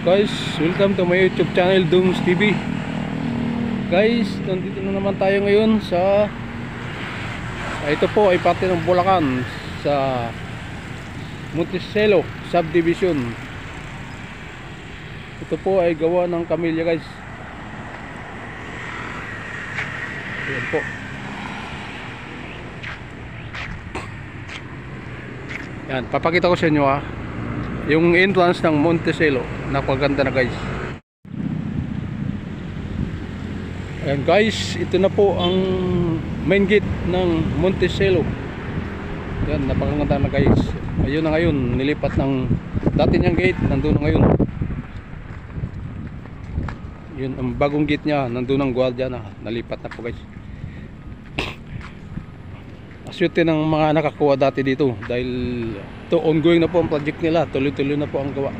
Guys, welcome to my YouTube channel, Dooms TV. Guys, nandito na naman tayo ngayon sa ito po ay parte ng Bulacan, sa Monticello Subdivision. Ito po ay gawa ng Camellia, guys. Ayan po. Yan, papakita ko sa inyo yung entrance ng Monticello. Napakaganda na, guys. Ayan, guys, ito na po ang main gate ng Monticello. Yan, napakaganda na, guys. Ayun na ngayon, nilipat ng dati niyang gate, nandun na ngayon. Yun, ang bagong gate niya, nandun ang gwardiya na, nalipat na po, guys. Aswerte ng mga nakakuha dati dito dahil ito ongoing na po ang project nila, tuloy-tuloy na po ang gawa.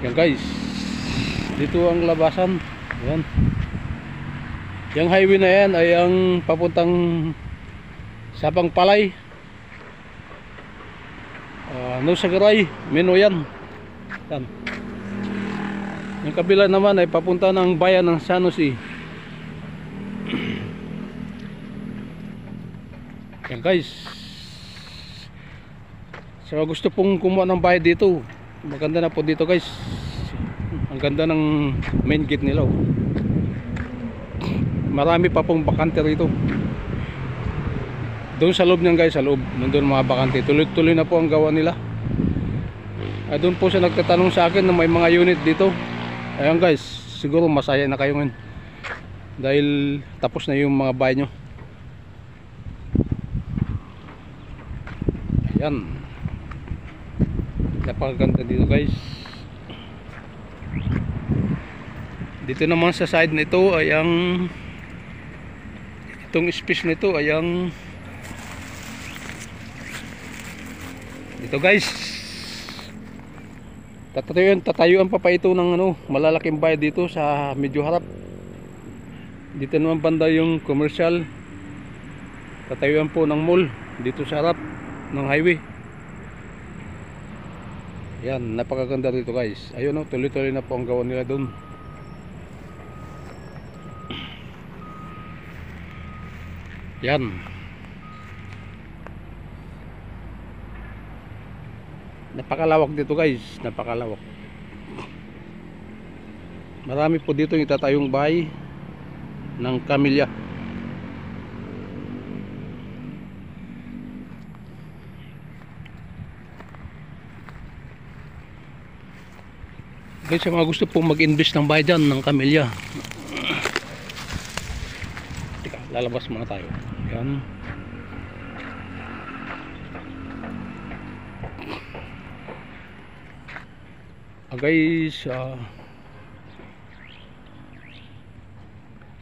Yan, guys, dito ang labasan. Yan, yung highway na yan ay ang papuntang Sapang Palay, Nosagaray, Minoyan. Yan. Yung kabila naman ay papunta ng bayan ng San Jose. Yan, guys, so gusto pong kumuha ng bahay dito, maganda na po dito, guys. Ang ganda ng main gate nila. Marami pa pong bakante rito. Doon sa loob niyan, guys, sa loob nandun mga bakante, tuloy-tuloy na po ang gawa nila. Doon po siya nagtatanong sa akin na may mga unit dito. Ayan, guys, siguro masaya na kayo ngayon dahil tapos na yung mga bahay nyo. Yan, napakaganda dito, guys. Dito naman sa side nito ay ang itong space nito ay ang dito, guys. Tatayuan pa ito ng malalaking bahay dito sa medyo harap. Dito naman banda yung commercial. Tatayuan po ng mall dito sa harap ng highway. Yan, napakaganda dito, guys. Ayun, tuloy-tuloy na po ang gawa nila doon. Yan, napakalawak dito, guys. Napakalawak. Marami po dito yung itatayong bahay ng Camellia. Guys, sa mga gusto pong mag-invest ng bahay dyan ng Camellia, teka, lalabas muna tayo. Yan. Guys,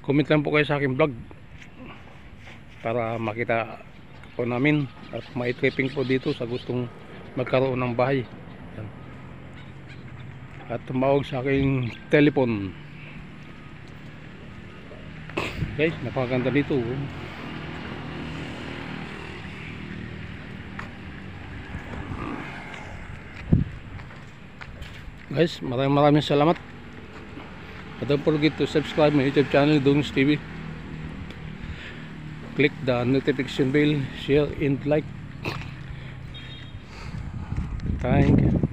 comment lang po kayo sa aking vlog para makita po namin at mai-tripping po dito sa gustong magkaroon ng bahay. Yan. At tumawag sa aking telephone. Guys, napakaganda dito. Guys, maraming salamat. Don't forget to subscribe my YouTube channel, Dooms TV. Click the notification bell, share and like. Thank you.